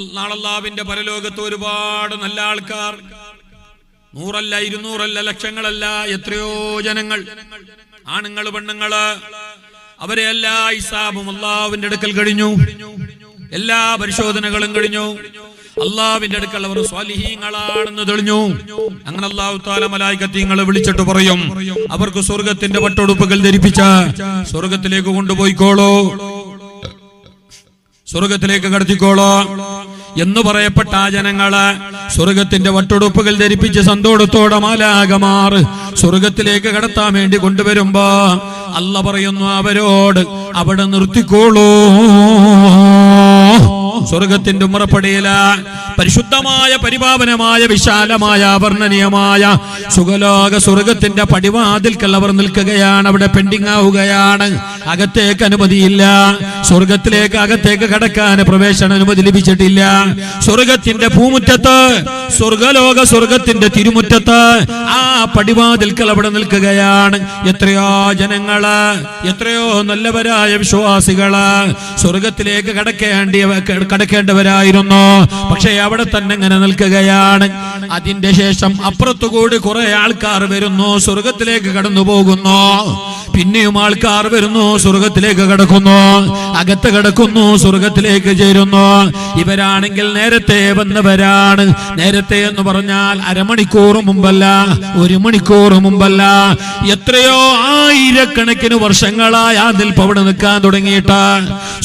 നാളല്ലാവിന്റെ പരലോകത്ത് ഒരുപാട് നല്ല ആൾക്കാർ, 100 അല്ല 200 അല്ല ലക്ഷങ്ങളല്ല, എത്രയോ ജനങ്ങൾ, ആണുങ്ങൾ പെണ്ണുങ്ങള്, അവരെ എല്ലാ ഹിസാബും അല്ലാഹുവിന്റെ അടുക്കൽ കഴിഞ്ഞു, എല്ലാ പരിശോധനകളും കഴിഞ്ഞു. അല്ലാഹുവിന്റെ അടുക്കൽ അവർ സ്വാലിഹീങ്ങളാണെന്ന് തെളിഞ്ഞു. അങ്ങനെ അല്ലാഹു തആല മലായികത്തിങ്ങളെ വിളിച്ചിട്ട് പറയും, അവർക്ക് സ്വർഗത്തിന്റെ പട്ടുടുപ്പുകൾ ധരിപ്പിച്ച സ്വർഗത്തിലേക്ക് കൊണ്ടുപോയിക്കോളൂ, സ്വർഗത്തിലേക്ക് കടത്തിക്കോളോ എന്ന് പറയപ്പെട്ട ആ ജനങ്ങള് സ്വർഗത്തിന്റെ വട്ടുടുപ്പുകൾ ധരിപ്പിച്ച് സന്തോഷത്തോടെ മാലാകമാർ സ്വർഗത്തിലേക്ക് കടത്താൻ വേണ്ടി കൊണ്ടുവരുമ്പോ അല്ലാഹ് പറയുന്നു അവരോട് അവിടെ നിർത്തിക്കോളൂ. സ്വർഗത്തിന്റെ ഉമ്മറപ്പടിയില പരിശുദ്ധമായ പരിപാവനമായ വിശാലമായ അവർണ്ണനീയമായ സുഖലോക സ്വർഗത്തിന്റെ പടിവാതിൽക്കൽ അവർ നിൽക്കുകയാണ്. അവിടെ പെൻഡിങ് ആവുകയാണ്. അകത്തേക്ക് അനുമതിയില്ല. സ്വർഗത്തിലേക്ക് അകത്തേക്ക് കടക്കാൻ പ്രവേശന അനുമതി ലഭിച്ചിട്ടില്ല. സ്വർഗത്തിന്റെ ഭൂമുറ്റത്ത്, സ്വർഗലോക സ്വർഗത്തിന്റെ തിരുമുറ്റത്ത് ആ പടിവാതിൽക്കൽ അവിടെ നിൽക്കുകയാണ് എത്രയോ ജനങ്ങള്, എത്രയോ നല്ലവരായ വിശ്വാസികള് സ്വർഗത്തിലേക്ക് കടക്കേണ്ടവരായിരുന്നു. പക്ഷേ അവിടെ തന്നെ ഇങ്ങനെ നിൽക്കുകയാണ്. അതിന്റെ ശേഷം അപ്പുറത്തുകൂടി കുറെ ആൾക്കാർ വരുന്നു, സ്വർഗത്തിലേക്ക് കടന്നു പോകുന്നു. പിന്നെയും ആൾക്കാർ വരുന്നു, സ്വർഗത്തിലേക്ക് കടക്കുന്നു, അകത്ത് കടക്കുന്നു, സ്വർഗത്തിലേക്ക് ചേരുന്നു. ഇവരാണെങ്കിൽ നേരത്തെ വന്നവരാണ്. നേരത്തെ എന്ന് പറഞ്ഞാൽ അരമണിക്കൂർ മുമ്പല്ല, 1 മണിക്കൂർ മുമ്പല്ല, എത്രയോ ആയിരക്കണക്കിന് വർഷങ്ങളായി ആ നിൽപ്പ് അവിടെ നിൽക്കാൻ തുടങ്ങിയിട്ട്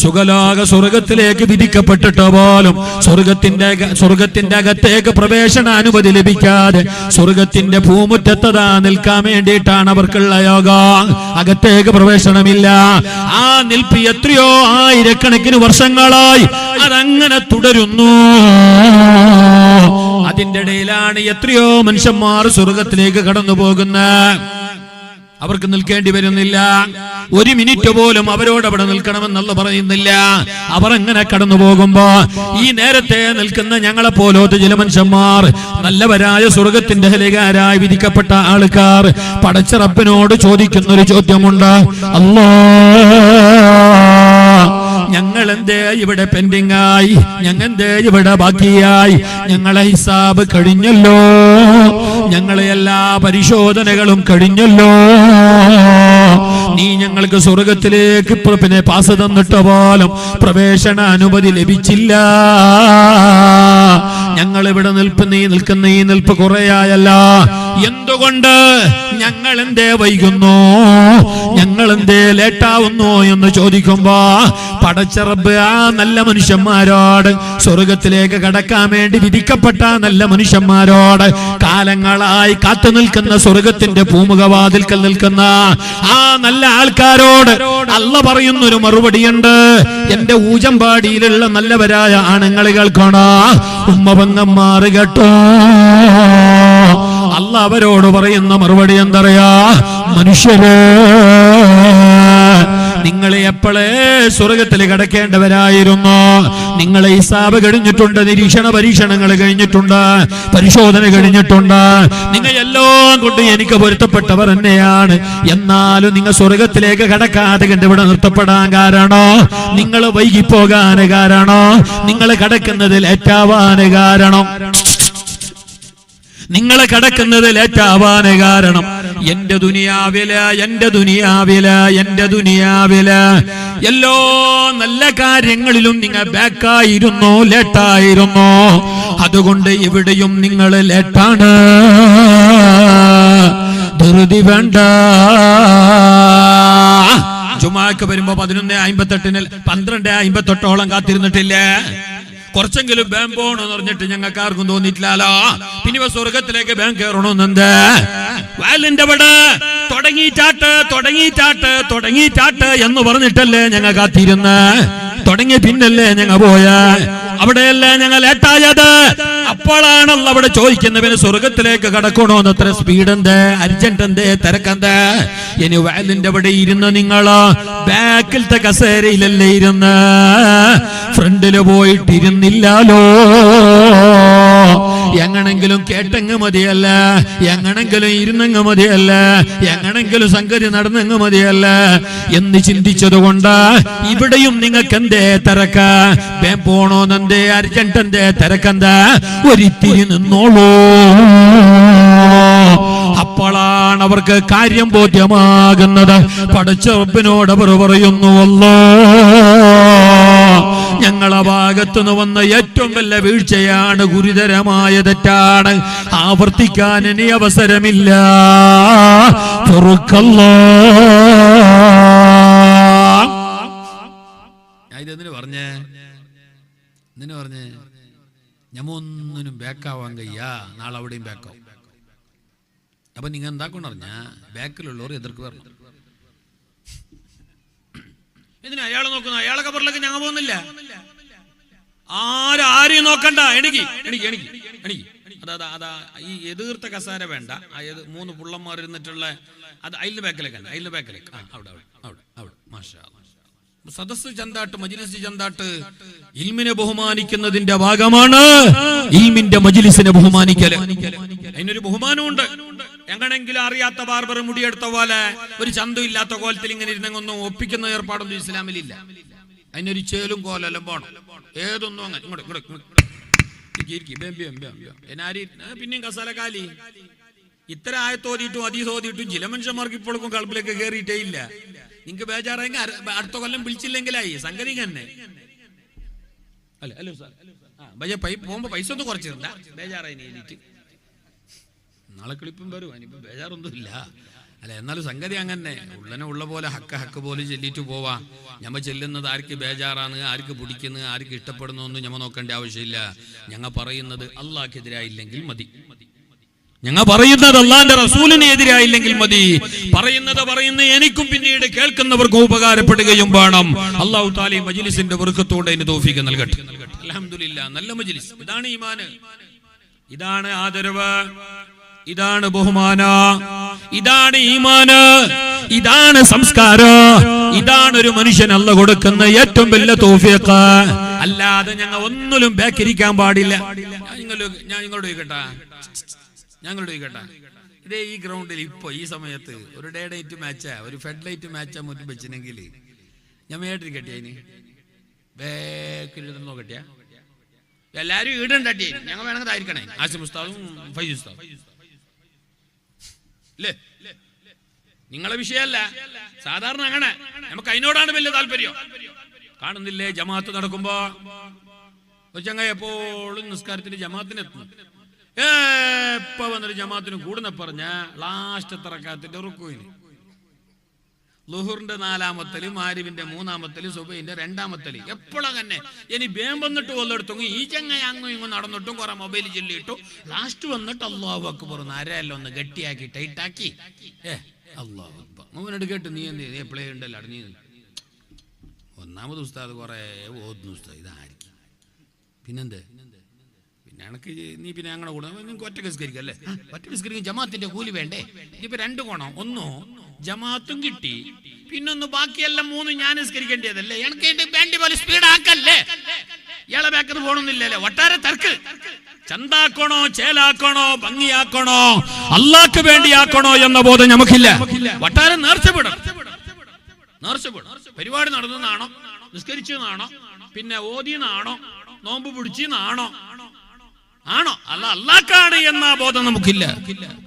സുഖലോക സ്വർഗത്തിലേക്ക് വിധിക്കപ്പെട്ടിട്ട് പോലും സ്വർഗത്തിന്റെ അകത്തേക്ക് പ്രവേശന അനുമതി ലഭിക്കാതെ സ്വർഗത്തിന്റെ ഭൂമുറ്റത്തതാ നിൽക്കാൻ വേണ്ടിയിട്ടാണ് അവർക്കുള്ള യോഗം. അകത്തേക്ക് പ്രവേശനമില്ല. ആ നിൽപ്പ് എത്രയോ ആയിരക്കണക്കിന് വർഷങ്ങളായി അതങ്ങനെ തുടരുന്നു. അതിന്റെ ഇടയിലാണ് എത്രയോ മനുഷ്യന്മാർ സ്വർഗത്തിലേക്ക് കടന്നു പോകുന്നത്. അവർക്ക് നിൽക്കേണ്ടി വരുന്നില്ല. 1 മിനിറ്റ് പോലും അവരോട് അവിടെ നിൽക്കണമെന്നുള്ള പറയുന്നില്ല. അവർ അങ്ങനെ കടന്നു പോകുമ്പോ ഈ നേരത്തെ നിൽക്കുന്ന ഞങ്ങളെ പോലത്തെ ചില മനുഷ്യന്മാർ, നല്ലവരായ സ്വർഗത്തിന്റെ ഹലികാരായി വിധിക്കപ്പെട്ട ആൾക്കാർ പടച്ച റബ്ബിനോട് ചോദിക്കുന്നൊരു ചോദ്യമുണ്ട്, ഞങ്ങൾ എന്തേ ഇവിടെ പെൻഡിങ് ആയി, ഞങ്ങളെന്തേ ഇവിടെ ബാക്കിയായി, ഞങ്ങളെ ഹിസാബ് കഴിഞ്ഞല്ലോ, ഞങ്ങളെ എല്ലാ പരിശോധനകളും കഴിഞ്ഞല്ലോ, നീ ഞങ്ങൾക്ക് സ്വർഗത്തിലേക്ക് പിന്നെ പാസ് തന്നിട്ട് പോലും പ്രവേശന അനുമതി ലഭിച്ചില്ല. ഞങ്ങൾ ഇവിടെ നിൽക്കുന്ന ഈ നിൽപ്പ് കുറയായല്ല, എന്തുകൊണ്ട് ഞങ്ങൾ എന്തേ വൈകുന്നു, ഞങ്ങൾ എന്തേ ലേറ്റാവുന്നു എന്ന് ചോദിക്കുമ്പോ പടച്ച റബ്ബ് ആ നല്ല മനുഷ്യന്മാരോട്, സ്വർഗത്തിലേക്ക് കടക്കാൻ വേണ്ടി വിധിക്കപ്പെട്ട നല്ല മനുഷ്യന്മാരോട്, കാലങ്ങളായി കാത്തു നിൽക്കുന്ന സ്വർഗത്തിന്റെ പൂമുഖവാതിൽക്കൽ നിൽക്കുന്ന ആ നല്ല ആൾക്കാരോട് അല്ലാഹ് പറയുന്നൊരു മറുപടിയുണ്ട്. എന്റെ ഊജമ്പാടിയിലുള്ള നല്ലവരായ ആണുങ്ങൾ കേൾക്കണോ, ഉമ്മ പെങ്ങന്മാർ കേട്ടോ, അല്ലാഹ് അവരോട് പറയുന്ന മറുപടി എന്തറിയാ, മനുഷ്യരേ നിങ്ങളെ എപ്പോഴേ സ്വർഗത്തിൽ കടക്കേണ്ടവരായിരുന്നു. നിങ്ങളെ ഹിസാബ് കഴിഞ്ഞിട്ടുണ്ട്, നിരീക്ഷണ പരീക്ഷണങ്ങൾ കഴിഞ്ഞിട്ടുണ്ട്, പരിശോധന കഴിഞ്ഞിട്ടുണ്ട്, നിങ്ങൾ എല്ലാം കൊണ്ട് എനിക്ക് പൊരുത്തപ്പെട്ടവർ തന്നെയാണ്. എന്നാലും നിങ്ങൾ സ്വർഗത്തിലേക്ക് കടക്കാതെ കണ്ട് ഇവിടെ നിർത്തപ്പെടാൻ കാരണോ, നിങ്ങൾ വൈകിപ്പോകാൻ കാരണോ, നിങ്ങൾ കടക്കുന്നത് ലേറ്റാവാൻ കാരണം, നിങ്ങളെ കടക്കുന്നത് ലേറ്റാവാൻ കാരണം എന്റെ ദുനിയാവില് എല്ലാ നല്ല കാര്യങ്ങളിലും നിങ്ങൾ ബാക്കായിരുന്നു, ലേറ്റായിരുന്നു. അതുകൊണ്ട് ഇവിടെയും നിങ്ങൾ ലേറ്റാണ്. ധൃതി വേണ്ട. ജുമാക്ക് വരുമ്പോ 11:58 12:58 കാത്തിരുന്നിട്ടില്ലേ? കുറച്ചെങ്കിലും ബാങ്ക് പോകണമെന്ന് പറഞ്ഞിട്ട് ഞങ്ങൾക്ക് ആർക്കും തോന്നിയിട്ടില്ലല്ലോ. പിന്നെ സ്വർഗത്തിലേക്ക് ബാങ്ക് കയറണമെന്നെന്ത് വാലിന്റെ അവിടെ തുടങ്ങിയിട്ടാട്ട് എന്ന് പറഞ്ഞിട്ടല്ലേ ഞങ്ങൾ കാത്തിരുന്ന്. തുടങ്ങി പിന്നല്ലേ ഞങ്ങൾ പോയ, അവിടെയല്ലേ ഞങ്ങൾ ലേറ്റായത്. അപ്പോഴാണല്ലോ അവിടെ ചോദിക്കുന്ന, പിന്നെ സ്വർഗത്തിലേക്ക് കടക്കണോന്ന് എത്ര സ്പീഡ് എന്തേ, അർജന്റ് എന്തേ, തിരക്കെന്തേ? ഇനി വാലിന്റെ അവിടെ ഇരുന്ന് നിങ്ങളോ ബാക്കിലത്തെ കസേരയിലല്ലേ ഇരുന്ന്, ഫ്രണ്ടില് പോയിട്ടിരുന്നില്ലാലോ. എങ്ങനെങ്കിലും കേട്ടെങ്ങ് മതിയല്ല, എങ്ങനെങ്കിലും ഇരുന്നെങ്ങ് മതിയല്ല, എങ്ങനെങ്കിലും സംഗതി നടന്നെങ്ങ് മതിയല്ല എന്ന് ചിന്തിച്ചതുകൊണ്ട് ഇവിടെയും നിങ്ങൾക്ക് എന്തേ തിരക്ക? പോണോന്നെന്തേ അർജന്റ് എന്തേ തിരക്കെന്താ? ഒരിത്തിരി നിന്നോളൂ. അപ്പോഴാണ് അവർക്ക് കാര്യം ബോധ്യമാകുന്നത്. പടച്ച റബ്ബിനോട് അവർ പറയുന്നു, അല്ലാഹ് ഞങ്ങളെ ഭാഗത്തുനിന്ന് വന്ന ഏറ്റവും വലിയ വീഴ്ചയാണ്, ഗുരുതരമായ തെറ്റാണ്, ആവർത്തിക്കാൻ ഇനി അവസരമില്ല. ഇതെന്തിനു പറഞ്ഞേ? ഞമ്മൊന്നിനും ബാക്കാവാൻ കഴിയാ, നാളെ അവിടെയും ബാക്കാവും. അപ്പൊ നിങ്ങൾ എന്താക്കൊണ്ട് പറഞ്ഞ ബാക്കിലുള്ളവർ എതിർക്ക് വരണം. ഇതിന് അയാൾ നോക്കുന്നു, അയാളെ കബറിലേക്ക് ഞങ്ങൾ പോകുന്നില്ല. ആരെയും നോക്കണ്ട. എനിക്ക് അതാ ഈ എതിർത്ത കസാര വേണ്ട. മൂന്ന് പുള്ളന്മാർ ഇരുന്നിട്ടുള്ള അത് അതിന്റെ ബാക്കിലേക്ക് അവിടെ മാഷാ അല്ലാഹ്. സദസ്സ് ചന്താട്ട്, മജ്ലിസ് ചന്താട്ട് ഇൽമിനെ ബഹുമാനിക്കുന്നതിന്റെ ഭാഗമാണ് ഇൽമിന്റെ മജ്ലിസിനെ ബഹുമാനിക്കല്. അതിനൊരു ബഹുമാനമുണ്ട്. എങ്ങനെങ്കിലും അറിയാത്ത ബാർബർ മുടിയെടുത്ത പോലെ ഒരു ചന്തം ഇല്ലാത്ത കോലത്തിൽ ഇങ്ങനെ ഇരുന്നെങ്ങൊന്നും ഒപ്പിക്കുന്ന ഏർപ്പാടൊന്നും ഇസ്ലാമിലില്ല. അതിനൊരു ചേലും കോലെല്ലാം പോണം. ഏതൊന്നും അങ്ങനെ പിന്നെയും കസാല കാലി. ഇത്ര ആയത്തോതിയിട്ടും അതീതോതിയിട്ടും ചില മനുഷ്യന്മാർക്ക് ഇപ്പോഴും കളപ്പിലേക്ക് കയറിയിട്ടേ ഇല്ല. നിങ്ങക്ക് ബേജാറായെങ്കിൽ അടുത്ത കൊല്ലം വിളിച്ചില്ലെങ്കിലായി സംഗതി തന്നെ അല്ലേ സാർ? പോകുമ്പോ പൈസ ഒന്നും കുറച്ചിരുന്ന ബേജാറായി എഴുതിയിട്ട് നാളെ കിളിപ്പും വരും. അതിനിപ്പോ ബേജാറൊന്നുമില്ല അല്ല. എന്നാലും സംഗതി അങ്ങനെ ഉള്ളനെ ഉള്ള പോലെ ഹക്ക് പോലെ ചെല്ലിട്ട് പോവാ. ഞമ്മ ചെല്ലുന്നത് ആർക്ക് ബേജാറാണ്, ആർക്ക് പിടിക്കുന്നു, ആർക്ക് ഇഷ്ടപ്പെടുന്നു ഒന്നും ഞമ്മ നോക്കേണ്ട ആവശ്യമില്ല. ഞങ്ങൾ പറയുന്നത് അള്ളാഹ്ക്കെതിരായില്ലെങ്കിൽ മതി. ഞങ്ങൾ പറയുന്നത് അള്ളാന്റെ റസൂലിന് എതിരായില്ലെങ്കിൽ മതി. പറയുന്നത് എനിക്കും പിന്നീട് കേൾക്കുന്നവർക്കും ഉപകാരപ്പെടുകയും വേണം. അല്ലാഹു തആല ഈ മജ്ലിസിന്റെ ബർക്കത്തോടെ അതിന് തൗഫീഖ് നൽകട്ടെ. അൽഹംദുലില്ലാഹ്. നല്ല മജ്ലിസ്. ഇതാണ് ഈമാന്, ഇതാണ് ആദരവ്, ഇതാണ് ബഹുമാന, ഇതാണ് ഈമാന്, ഇതാണ് സംസ്കാരം, ഇതാണ് ഒരു മനുഷ്യൻ അല്ലാഹു കൊടുക്കുന്ന ഏറ്റവും വലിയ തൗഫീഖ്. അല്ലാതെ ഞങ്ങൾ ഒന്നിലും ബാക്കിരിക്കാൻ പാടില്ല. ഞാൻ നിങ്ങളോട് ചോദിക്കട്ടെ, ഇതേ ഈ ഗ്രൗണ്ടിൽ ഇപ്പൊ ഈ സമയത്ത് ഒരു ഡേ നൈറ്റ് മാച്ചാ, ഒരു ഫെഡ് ലൈറ്റ് മാച്ചാ മുറ്റും വെച്ചിനെങ്കിൽ ഞാൻ മേട്ടിരിക്കട്ടെ, അതിന് ബാക്കിൽ നോക്കട്ടെ, എല്ലാരും ഈടുണ്ടേ. ഞങ്ങൾ വേണമെങ്കിൽ ആയിരിക്കണേ ആസിം ഉസ്താദും ഫൈസ് ഉസ്താദും അല്ലേ? നിങ്ങളെ വിഷയമല്ല, സാധാരണ അങ്ങനെ നമുക്ക് അതിനോടാണ് വലിയ താല്പര്യം. കാണുന്നില്ലേ ജമാഅത്ത് നടക്കുമ്പോ ഒരു ചങ്ങായി എപ്പോഴും നിസ്കാരത്തിന് ജമാഅത്തിന് എത്തുന്നു. എപ്പ വന്നൊരു ജമാഅത്തിന് കൂടുന്ന പറഞ്ഞ ലാസ്റ്റ് റക്അത്തിന്റെ റുക്കൂഇന്, ളുഹറിന്റെ 4-ാമത്തല്, മാരിവിന്റെ 3-ാമത്തല്, സുബഹിന്റെ 2-ാമത്തല്, എപ്പോഴും തന്നെ. ഇനി ബേം വന്നിട്ട് വന്നെടുത്തെങ്കിൽ ഈ ചങ്ങായി അങ്ങും ഇങ്ങും നടന്നിട്ടും കുറെ മൊബൈൽ ചൊല്ലിയിട്ടും ലാസ്റ്റ് വന്നിട്ട് അല്ലാഹു അക്ബർ അരയല്ല ഒന്ന് ഗട്ടിയാക്കി ടൈറ്റാക്കി അല്ലാഹു അക്ബർ മോനോട് കേട്ട് നീ എന്ത് എപ്പോഴേ ഉണ്ടല്ലോ നീ ഒന്നാമത് ഉസ്താദ് കുറെ ഓതുന്നു ഉസ്താദ്, ഇതായിരിക്കും പിന്നെന്ത് പിന്നെ എനക്ക് നീ പിന്നെ അങ്ങനെ കൂടെ നിങ്ങൾക്ക് ഒറ്റ നിസ്കരിക്കും അല്ലേ? ഒറ്റ നിസ്കരിക്കും ജമാഅത്തിന്റെ കൂലി വേണ്ടേ? ഇതിപ്പോ 2 ഗുണം, ഒന്നോ ജമാഅത്തും കിട്ടി, പിന്നൊന്ന് ബാക്കിയെല്ലാം 3 ഞാൻ നിസ്കരിക്കേണ്ടതല്ലേ? എനിക്ക് വേണ്ടി പോലെ സ്പീഡ് ആക്കല്ലേ? ഇയാളെ ബാക്കത് പോകണമെന്നില്ലല്ലേ? ഒട്ടാരെ തർക്ക് ചന്താക്കണോ, ചേലാക്കണോ, ഭംഗിയാക്കണോ, അള്ളാഹ്ക്ക് വേണ്ടിയാക്കണോ എന്ന ബോധം നമുക്കില്ല. ഒട്ടാരെ നേർച്ചപ്പെടണം. പരിപാടി നടന്നതാണോ, നിസ്കരിച്ചതാണോ, പിന്നെ ഓതിയെന്നാണോ, നോമ്പ് പിടിച്ചെന്നാണോ ആണോ? അല്ല അള്ളാഹ്ക്കാണ് എന്ന ബോധം നമുക്കില്ല.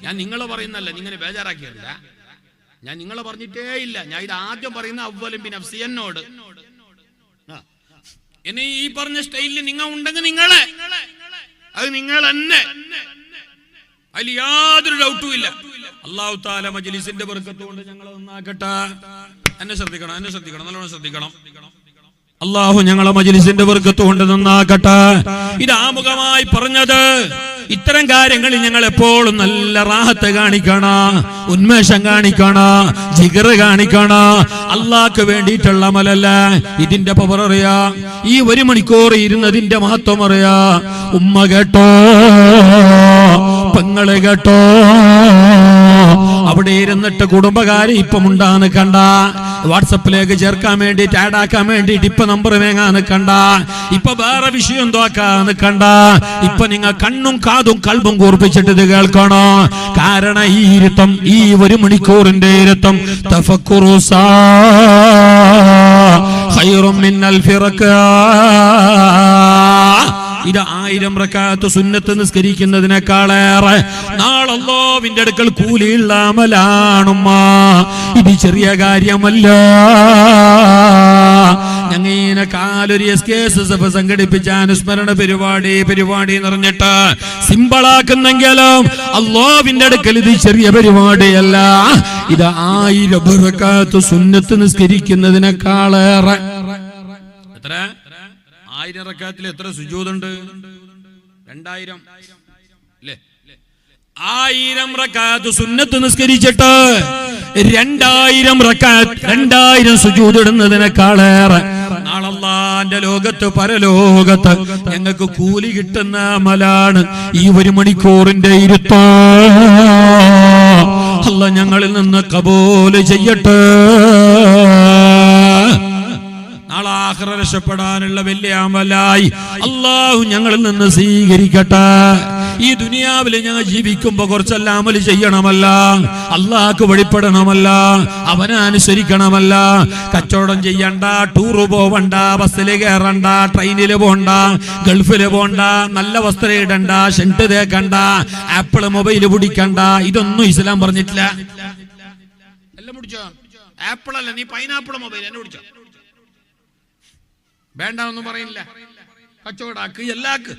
ഞാൻ നിങ്ങളെ പറയുന്നല്ല, നിങ്ങനെ ബേജാറാക്കിയല്ല, ഞാൻ നിങ്ങളെ പറഞ്ഞിട്ടേ ഇല്ല. ഞാൻ ഇത് ആദ്യം പറയുന്ന അവ്വലും ബി നഫ്സി എന്നോട്. ഇനി ഈ പറഞ്ഞ സ്റ്റൈലിൽ നിങ്ങൾ ഉണ്ടെങ്കിൽ നിങ്ങളെ അത് നിങ്ങൾ തന്നെ, അതിൽ യാതൊരു ഡൗട്ടും ഇല്ല. അല്ലാഹു തആല മജ്ലിസിന്റെ ബർക്കത്ത് കൊണ്ട് ഞങ്ങളെ നന്നാക്കട്ടെ. എന്നെ ശ്രദ്ധിക്കണം, നല്ലോണം ശ്രദ്ധിക്കണം. അല്ലാഹു ഞങ്ങളെ മജ്ലിസിന്റെ ബർക്കത്ത് കൊണ്ട് നന്നാക്കട്ടെ. ഇത് ആമുഖമായി പറഞ്ഞത്. ഇത്തരം കാര്യങ്ങളിൽ ഞങ്ങൾ എപ്പോഴും നല്ല റാഹത്ത് കാണിക്കണം, ഉന്മേഷം കാണിക്കണം, ജിഗർ കാണിക്കണം. അള്ളാഹ്ക്ക് വേണ്ടിയിട്ടുള്ള അമലല്ല. ഇതിന്റെ പവർ അറിയാ, ഈ 1 മണിക്കൂർ ഇരുന്നതിന്റെ മഹത്വം അറിയാ. ഉമ്മ കേട്ടോ, പെങ്ങള് കേട്ടോ, അവിടെ ഇരുന്നിട്ട് കുടുംബകാര്യം ഇപ്പം ഉണ്ടാന്ന് കണ്ട വാട്സപ്പിലേക്ക് ചേർക്കാൻ വേണ്ടിട്ട് ആഡ് ആക്കാൻ വേണ്ടിട്ട് ഇപ്പൊ നമ്പർ വേങ്ങാൻ നിൽക്കണ്ട. ഇപ്പൊ വേറെ വിഷയം എന്തോക്കാൻ നിൽക്കണ്ട. ഇപ്പൊ നിങ്ങൾ കണ്ണും കാതും കൽബും കൂർപ്പിച്ചിട്ട് ഇത് കേൾക്കണോ. കാരണം ഈ ഇരുത്തം, ഈ 1 മണിക്കൂറിന്റെ ഇരുത്തം തഫക്കുറു ഖൈറും മിനൽ ഫിറക. ഇത് 1000 റക്അത്ത് സുന്നത്ത് നിസ്കരിക്കുന്നതിനേക്കാളേറെ നാളെ അല്ലാഹുവിന്റെ അടുക്കൽ കൂലിയുള്ള അമലാണുമ്മ. ഇത് ചെറിയ കാര്യമല്ല. ഞങ്ങനെ കാലൊരു SKSF സംഘടിപ്പിച്ച അനുസ്മരണ പരിപാടി എന്ന് പറഞ്ഞിട്ട് സിമ്പിളാക്കുന്നെങ്കിലും അല്ലാഹുവിന്റെ അടുക്കൽ ഇത് ചെറിയ പരിപാടിയല്ല. ഇത് 1000 റക്അത്ത് സുന്നത്ത് നിസ്കരിക്കുന്നതിനേക്കാളേറെ. എത്ര 1000 റക്അത്തിൽ എത്ര സുജൂദുണ്ട്? 2000 അല്ലേ? 1000 റക്അത്ത് സുന്നത്ത് നിസ്കരിച്ചിട്ട് 2000 റക്അത്ത് 2000 സുജൂദ് ഇടുന്നതിനേക്കാളേറെ നാളെ അല്ലാഹുവിന്റെ ലോകത്ത് പരലോകത്ത് ഞങ്ങൾക്ക് കൂലി കിട്ടുന്ന അമലാണ് ഈ 1 മണിക്കൂറിന്റെ ഇരുത്തം. അല്ലാഹ് ഞങ്ങളിൽ നിന്ന് കബൂൽ ചെയ്യട്ടെ. നാളെ ആഖിറ രക്ഷപ്പെടാനുള്ള വലിയ അമലായി അല്ലാഹു ഞങ്ങളിൽ നിന്ന് സ്വീകരിക്കട്ടെ. ഈ ദുനിയാവിൽ ഞങ്ങൾ ജീവിക്കുമ്പോ കുറച്ചെല്ലാം അമൽ ചെയ്യണമല്ല, അള്ളാഹ്ക്ക് വഴിപ്പെടണമല്ല, അവനെ അനുസരിക്കണമല്ല. കച്ചവടം ചെയ്യണ്ട, ടൂറ് പോവണ്ട, ബസ്സിൽ കയറണ്ട, ട്രെയിനിൽ പോണ്ട, ഗൾഫിൽ പോണ്ട, നല്ല വസ്ത്രം ഇടണ്ട, ഷെന്റ് തേക്കണ്ട, ആപ്പിള് മൊബൈൽ പിടിക്കണ്ട. ഇതൊന്നും ഇസ്ലാം പറഞ്ഞിട്ടില്ല. എല്ലാം പിടിച്ചോ? ആപ്പിൾ അല്ല, നീ പൈനാപ്പിൾ മൊബൈൽ എന്നെ പിടിച്ചോ? വേണ്ട ഒന്നും പറയില്ല. കച്ചവടാക്ക്, എല്ലാക്ക്.